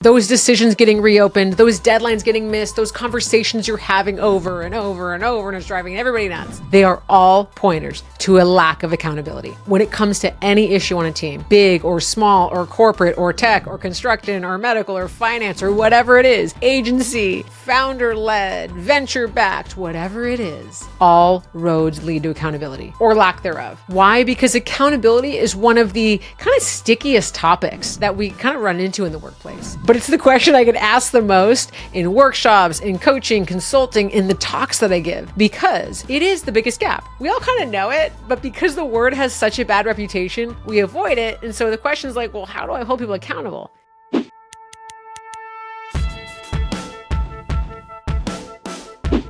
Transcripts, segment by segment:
Those decisions getting reopened, those deadlines getting missed, those conversations you're having over and over and over and it's driving everybody nuts. They are all pointers to a lack of accountability. When it comes to any issue on a team, big or small or corporate or tech or construction or medical or finance or whatever it is, agency, founder-led, venture-backed, whatever it is, all roads lead to accountability or lack thereof. Why? Because accountability is one of the kind of stickiest topics that we kind of run into in the workplace. But it's the question I get asked the most in workshops, in coaching, consulting, in the talks that I give, because it is the biggest gap. We all kind of know it, but because the word has such a bad reputation, we avoid it. And so the question is like, well, how do I hold people accountable?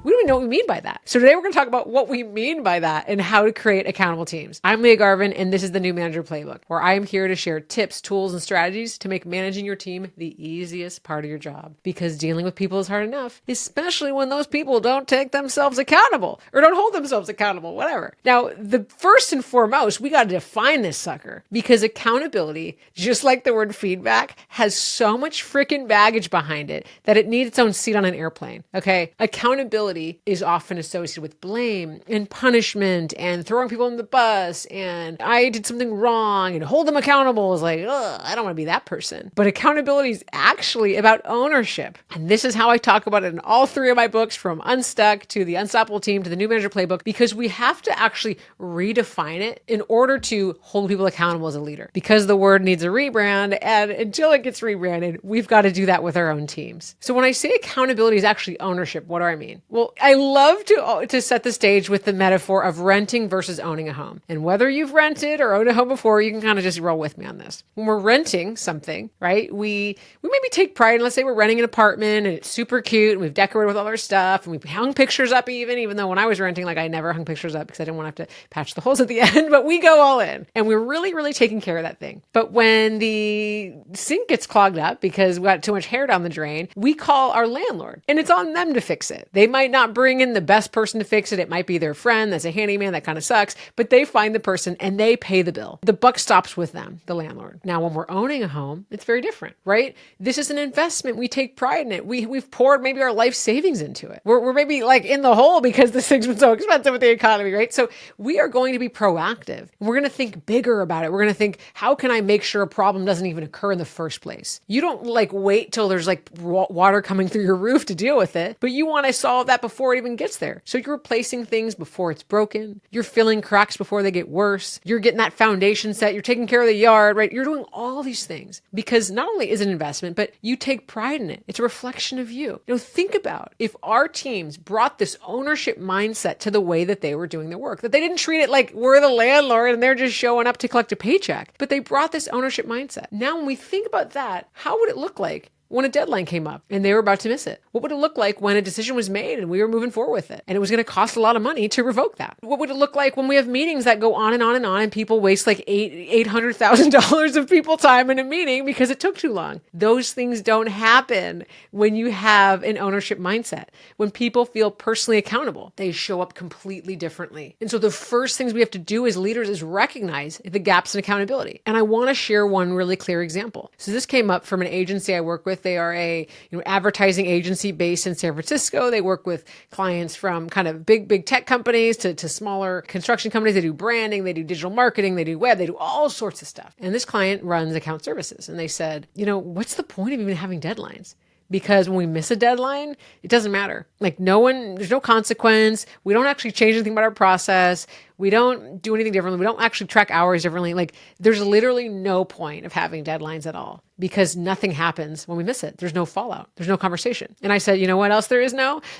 We don't even know what we mean by that. So today we're going to talk about what we mean by that and how to create accountable teams. I'm Lia Garvin, and this is the New Manager Playbook, where I am here to share tips, tools, and strategies to make managing your team the easiest part of your job. Because dealing with people is hard enough, especially when those people don't take themselves accountable or don't hold themselves accountable, whatever. Now, the first and foremost, we got to define this sucker, because accountability, just like the word feedback, has so much freaking baggage behind it that it needs its own seat on an airplane. Okay? Accountability is often associated with blame and punishment and throwing people on the bus and I did something wrong and hold them accountable is like, ugh, I don't want to be that person. But accountability is actually about ownership. And this is how I talk about it in all three of my books, from Unstuck to the Unstoppable Team to the New Manager Playbook, because we have to actually redefine it in order to hold people accountable as a leader, because the word needs a rebrand. And until it gets rebranded, we've got to do that with our own teams. So when I say accountability is actually ownership, what do I mean? Well, I love to set the stage with the metaphor of renting versus owning a home. And whether you've rented or owned a home before, you can kind of just roll with me on this. When we're renting something, right, we maybe take pride in, let's say we're renting an apartment and it's super cute and we've decorated with all our stuff and we've hung pictures up even though when I was renting, like I never hung pictures up because I didn't want to have to patch the holes at the end, but we go all in and we're really, really taking care of that thing. But when the sink gets clogged up because we got too much hair down the drain, we call our landlord and it's on them to fix it. They might not bring in the best person to fix it. It might be their friend that's a handyman. That kind of sucks, but they find the person and they pay the bill. The buck stops with them, the landlord. Now, when we're owning a home, it's very different, right? This is an investment. We take pride in it. We've poured maybe our life savings into it. We're maybe like in the hole because this thing's been so expensive with the economy, right? So we are going to be proactive. We're going to think bigger about it. We're going to think, how can I make sure a problem doesn't even occur in the first place? You don't like wait till there's like water coming through your roof to deal with it, but you want to solve that before it even gets there. So you're replacing things before it's broken. You're filling cracks before they get worse. You're getting that foundation set. You're taking care of the yard, right? You're doing all these things because not only is it an investment, but you take pride in it. It's a reflection of you. Think about if our teams brought this ownership mindset to the way that they were doing their work, that they didn't treat it like we're the landlord and they're just showing up to collect a paycheck, but they brought this ownership mindset. Now, when we think about that, how would it look like when a deadline came up and they were about to miss it? What would it look like when a decision was made and we were moving forward with it and it was going to cost a lot of money to revoke that? What would it look like when we have meetings that go on and on and on and people waste like $800,000 of people time in a meeting because it took too long? Those things don't happen when you have an ownership mindset. When people feel personally accountable, they show up completely differently. And so the first things we have to do as leaders is recognize the gaps in accountability. And I want to share one really clear example. So this came up from an agency I work with. They are a advertising agency based in San Francisco. They work with clients from kind of big tech companies to smaller construction companies. They do branding, they do digital marketing, they do web, they do all sorts of stuff. And this client runs account services. And they said, what's the point of even having deadlines? Because when we miss a deadline, it doesn't matter. Like there's no consequence. We don't actually change anything about our process. We don't do anything differently. We don't actually track hours differently. Like there's literally no point of having deadlines at all because nothing happens when we miss it. There's no fallout. There's no conversation. And I said, you know what else there is?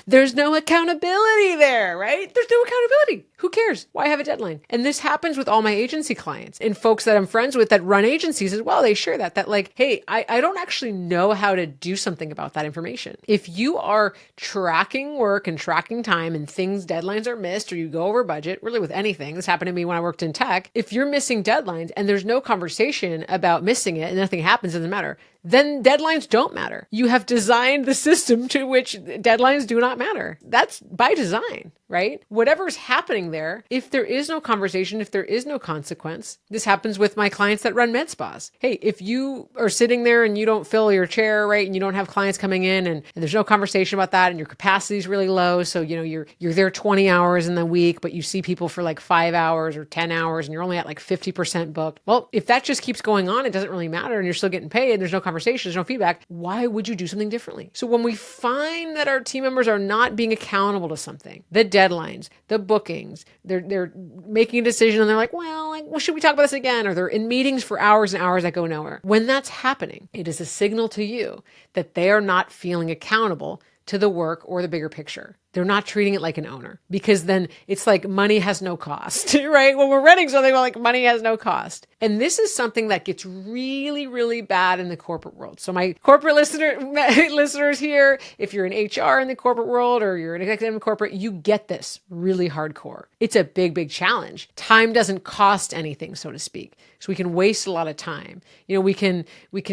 There's no accountability there, right? There's no accountability. Who cares? Why have a deadline? And this happens with all my agency clients and folks that I'm friends with that run agencies as well. They share that like, hey, I don't actually know how to do something about that information. If you are tracking work and tracking time and deadlines are missed or you go over budget, really with anything, this happened to me when I worked in tech. If you're missing deadlines and there's no conversation about missing it and nothing happens, it doesn't matter. then deadlines don't matter. You have designed the system to which deadlines do not matter. That's by design, right? Whatever's happening there, if there is no conversation, if there is no consequence, this happens with my clients that run med spas. Hey, if you are sitting there and you don't fill your chair, right, and you don't have clients coming in and there's no conversation about that and your capacity is really low, so you're there 20 hours in the week, but you see people for like 5 hours or 10 hours and you're only at like 50% booked. Well, if that just keeps going on, it doesn't really matter and you're still getting paid, there's no conversation, there's no feedback, why would you do something differently? So when we find that our team members are not being accountable to something, the deadlines, the bookings, they're making a decision and they're like, well, should we talk about this again? Or they're in meetings for hours and hours that go nowhere. When that's happening, it is a signal to you that they are not feeling accountable to the work or the bigger picture. They're not treating it like an owner, because then it's like money has no cost, right? When we're running something, we're like, money has no cost. And this is something that gets really, really bad in the corporate world. So my corporate listeners here, if you're in HR in the corporate world or you're an executive in corporate, you get this really hardcore. It's a big, big challenge. Time doesn't cost anything, so to speak. So we can waste a lot of time. We can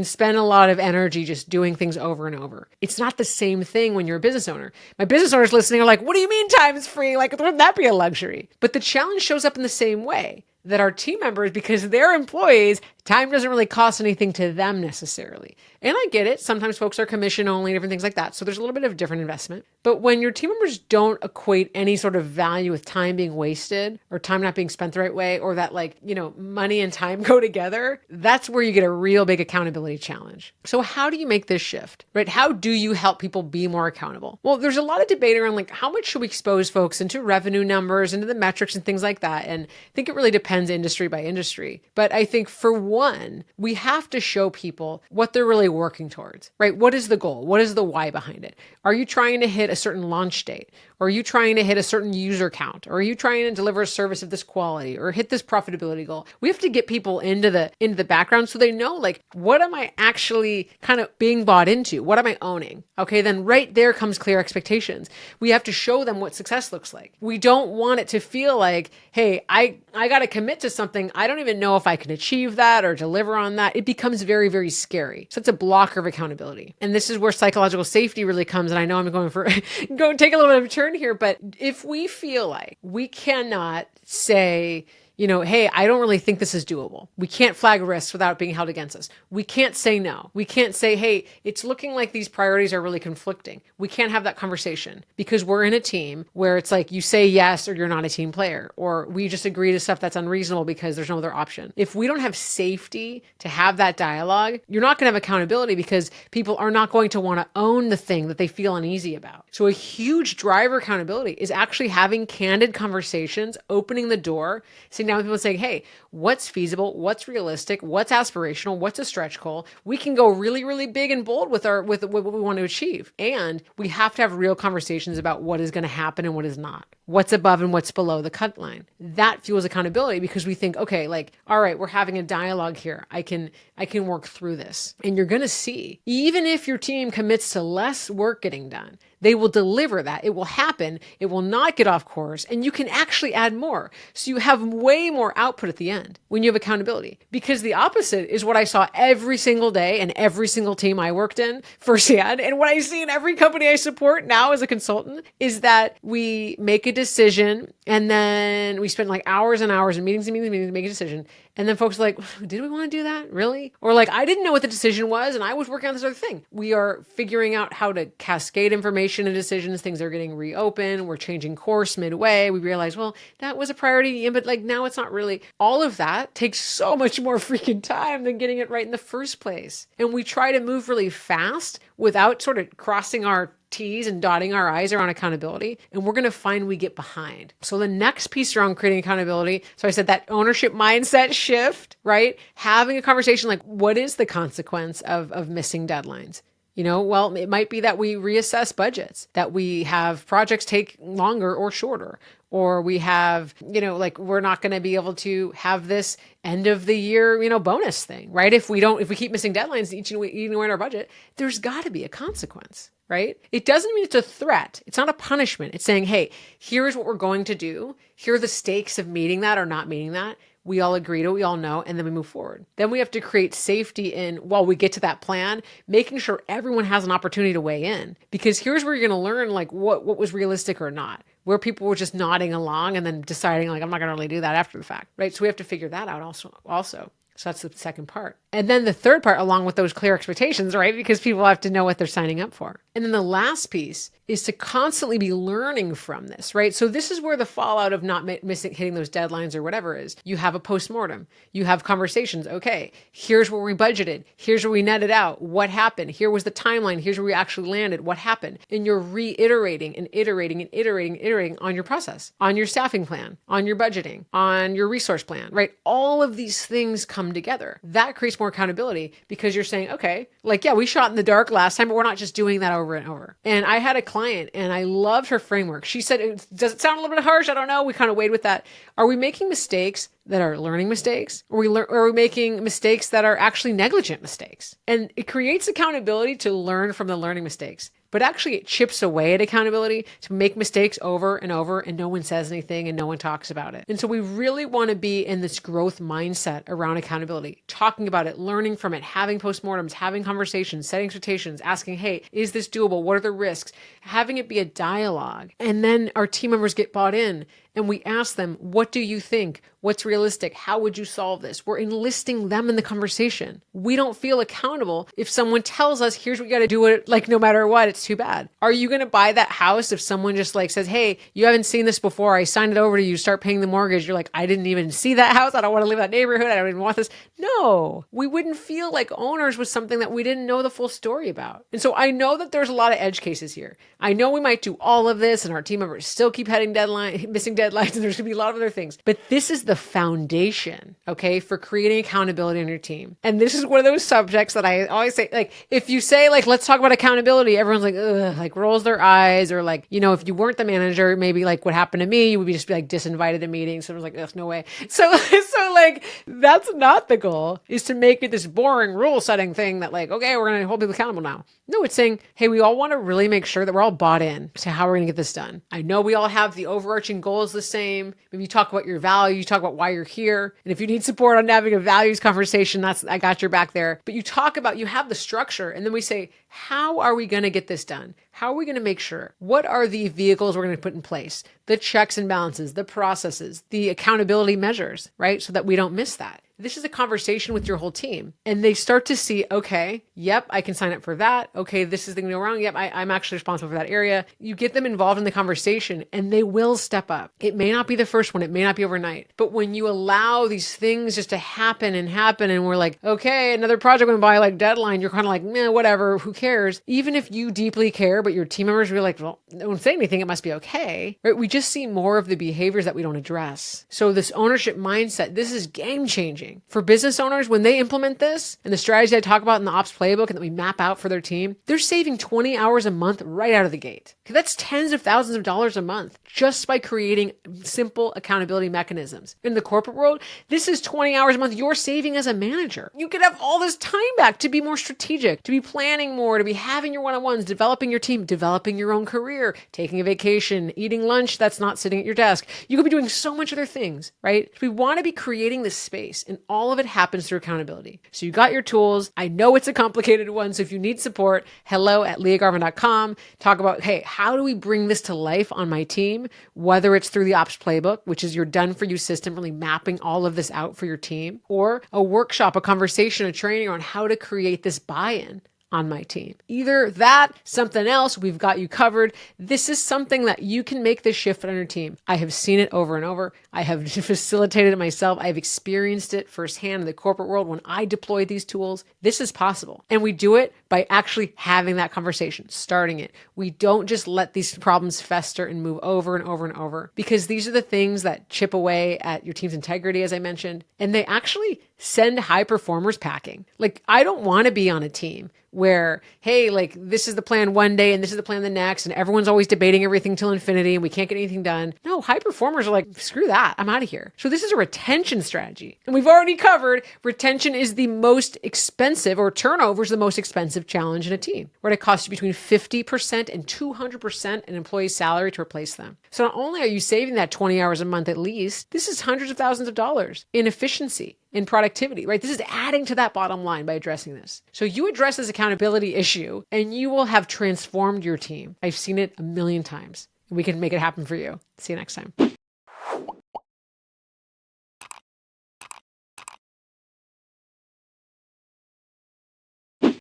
spend a lot of energy just doing things over and over. It's not the same thing when you're a business owner. My business owners listening are like, what do you mean time is free? Like, wouldn't that be a luxury? But the challenge shows up in the same way, that our team members, because they're employees, time doesn't really cost anything to them necessarily. And I get it. Sometimes folks are commission only, different things like that. So there's a little bit of different investment. But when your team members don't equate any sort of value with time being wasted or time not being spent the right way, or that money and time go together, that's where you get a real big accountability challenge. So how do you make this shift, right? How do you help people be more accountable? Well, there's a lot of debate around how much should we expose folks into revenue numbers, into the metrics and things like that. And I think it really depends industry by industry. But I think for one, we have to show people what they're really working towards, right? What is the goal? What is the why behind it? Are you trying to hit a certain launch date? Or are you trying to hit a certain user count? Or are you trying to deliver a service of this quality or hit this profitability goal? We have to get people into the background so they know, what am I actually kind of being bought into? What am I owning? Okay, then right there comes clear expectations. We have to show them what success looks like. We don't want it to feel like, hey, I got to commit to something. I don't even know if I can achieve that or deliver on that. It becomes very, very scary. So it's a blocker of accountability. And this is where psychological safety really comes. And I know I'm going take a little bit of a turn here, but if we feel like we cannot say, hey, I don't really think this is doable. We can't flag risks without being held against us. We can't say no. We can't say, hey, it's looking like these priorities are really conflicting. We can't have that conversation because we're in a team where it's like you say yes or you're not a team player, or we just agree to stuff that's unreasonable because there's no other option. If we don't have safety to have that dialogue, you're not going to have accountability because people are not going to want to own the thing that they feel uneasy about. So a huge driver of accountability is actually having candid conversations, opening the door, sitting down with people saying, hey, what's feasible? What's realistic? What's aspirational? What's a stretch goal? We can go really, really big and bold with what we want to achieve. And we have to have real conversations about what is going to happen and what is not. What's above and what's below the cut line. That fuels accountability because we think, okay, all right, we're having a dialogue here. I can work through this. And you're going to see, even if your team commits to less work getting done, they will deliver that. It will happen. It will not get off course. And you can actually add more. So you have way more output at the end when you have accountability. Because the opposite is what I saw every single day and every single team I worked in firsthand. And what I see in every company I support now as a consultant is that we make a decision and then we spend hours and hours in meetings to make a decision. And then folks are like, did we want to do that? Really? Or I didn't know what the decision was and I was working on this other thing. We are figuring out how to cascade information and decisions. Things are getting reopened. We're changing course midway. We realize, well, that was a priority, but now it's not really. All of that takes so much more freaking time than getting it right in the first place. And we try to move really fast without sort of crossing our T's and dotting our I's around accountability. And we're going to find we get behind. So the next piece around creating accountability. So I said that ownership mindset shift, right? Having a conversation what is the consequence of missing deadlines? Well, it might be that we reassess budgets, that we have projects take longer or shorter, or we have, we're not going to be able to have this end of the year, bonus thing, right? If we keep missing deadlines each and in our budget, there's got to be a consequence, right? It doesn't mean it's a threat. It's not a punishment. It's saying, hey, here's what we're going to do. Here are the stakes of meeting that or not meeting that. we all agree to, we all know, and then we move forward. Then we have to create safety in, while we get to that plan, making sure everyone has an opportunity to weigh in. Because here's where you're going to learn like what was realistic or not, where people were just nodding along and then deciding like, I'm not going to really do that after the fact, right? So we have to figure that out also. So that's the second part. And then the third part, along with those clear expectations, right? Because people have to know what they're signing up for. And then the last piece is to constantly be learning from this, right? So this is where the fallout of not hitting those deadlines or whatever is. You have a postmortem. You have conversations. Okay, here's where we budgeted. Here's where we netted out. What happened? Here was the timeline. Here's where we actually landed. What happened? And you're reiterating and iterating on your process, on your staffing plan, on your budgeting, on your resource plan, right? All of these things come together. That creates more accountability because you're saying, okay, like, yeah, we shot in the dark last time, but we're not just doing that over and over. And I had a client and I loved her framework. She said, does it sound a little bit harsh? I don't know. We kind of weighed with that. Are we making mistakes that are learning mistakes? Or are we making mistakes that are actually negligent mistakes? And it creates accountability to learn from the learning mistakes. But actually it chips away at accountability to make mistakes over and over and no one says anything and no one talks about it. And so we really want to be in this growth mindset around accountability, talking about it, learning from it, having postmortems, having conversations, setting expectations, asking, hey, is this doable? What are the risks? Having it be a dialogue. And then our team members get bought in and we ask them, what do you think? What's realistic? How would you solve this? We're enlisting them in the conversation. We don't feel accountable if someone tells us, here's what you got to do it, like no matter what, it's too bad. Are you going to buy that house if someone just like says, hey, you haven't seen this before. I signed it over to you, start paying the mortgage. You're like, I didn't even see that house. I don't want to leave that neighborhood. I don't even want this. No, we wouldn't feel like owners was something that we didn't know the full story about. And so I know that there's a lot of edge cases here. I know we might do all of this and our team members still keep missing deadlines, and there's going to be a lot of other things. But this is the foundation, okay, for creating accountability on your team. And this is one of those subjects that I always say, like, if you say, like, let's talk about accountability, everyone's like, ugh, like rolls their eyes, or like, you know, if you weren't the manager, maybe like what happened to me, you would just be like disinvited to meetings. So it was like, ugh, no way. So like, that's not the goal, is to make it this boring rule setting thing that like, okay, we're going to hold people accountable now. No, it's saying, hey, we all want to really make sure that we're all bought in to how we're going to get this done. I know we all have the overarching goals the same. Maybe you talk about your value, you talk about why you're here. And if you need support on having a values conversation, I got your back there. But you talk about, you have the structure, and then we say, how are we going to get this done? How are we going to make sure? What are the vehicles we're going to put in place? The checks and balances, the processes, the accountability measures, right? So that we don't miss that. This is a conversation with your whole team, and they start to see, okay, yep, I can sign up for that. Okay, this is the thing going wrong. Yep, I'm actually responsible for that area. You get them involved in the conversation and they will step up. It may not be the first one. It may not be overnight, but when you allow these things just to happen and we're like, okay, another project went by, like deadline, you're kind of like, meh, whatever, who cares? Even if you deeply care, but your team members are like, well, don't say anything, it must be okay, right? We just see more of the behaviors that we don't address. So this ownership mindset, this is game changing. For business owners, when they implement this and the strategy I talk about in the ops playbook and that we map out for their team, they're saving 20 hours a month right out of the gate. Okay, that's tens of thousands of dollars a month just by creating simple accountability mechanisms. In the corporate world, this is 20 hours a month you're saving as a manager. You could have all this time back to be more strategic, to be planning more, to be having your one-on-ones, developing your team, developing your own career, taking a vacation, eating lunch that's not sitting at your desk. You could be doing so much other things, right? We want to be creating this space, and all of it happens through accountability. So you got your tools. I know it's a complicated one. So if you need support, hello@liagarvin.com. Talk about, hey, how do we bring this to life on my team? Whether it's through the ops playbook, which is your done for you system, really mapping all of this out for your team, or a workshop, a conversation, a training on how to create this buy-in on my team. Either that, something else, we've got you covered. This is something that you can make this shift on your team. I have seen it over and over. I have facilitated it myself. I've experienced it firsthand in the corporate world when I deploy these tools. This is possible. And we do it by actually having that conversation, starting it. We don't just let these problems fester and move over and over and over, because these are the things that chip away at your team's integrity, as I mentioned, and they actually send high performers packing. Like, I don't want to be on a team where, hey, like, this is the plan one day and this is the plan the next, and everyone's always debating everything till infinity and we can't get anything done. No, high performers are like, screw that, I'm out of here. So this is a retention strategy. And we've already covered retention is the most expensive, or turnover is the most expensive challenge in a team, where it costs you between 50% and 200% an employee's salary to replace them. So not only are you saving that 20 hours a month at least, this is hundreds of thousands of dollars in efficiency, in productivity, right? This is adding to that bottom line by addressing this. So you address this accountability issue and you will have transformed your team. I've seen it a million times. We can make it happen for you. See you next time.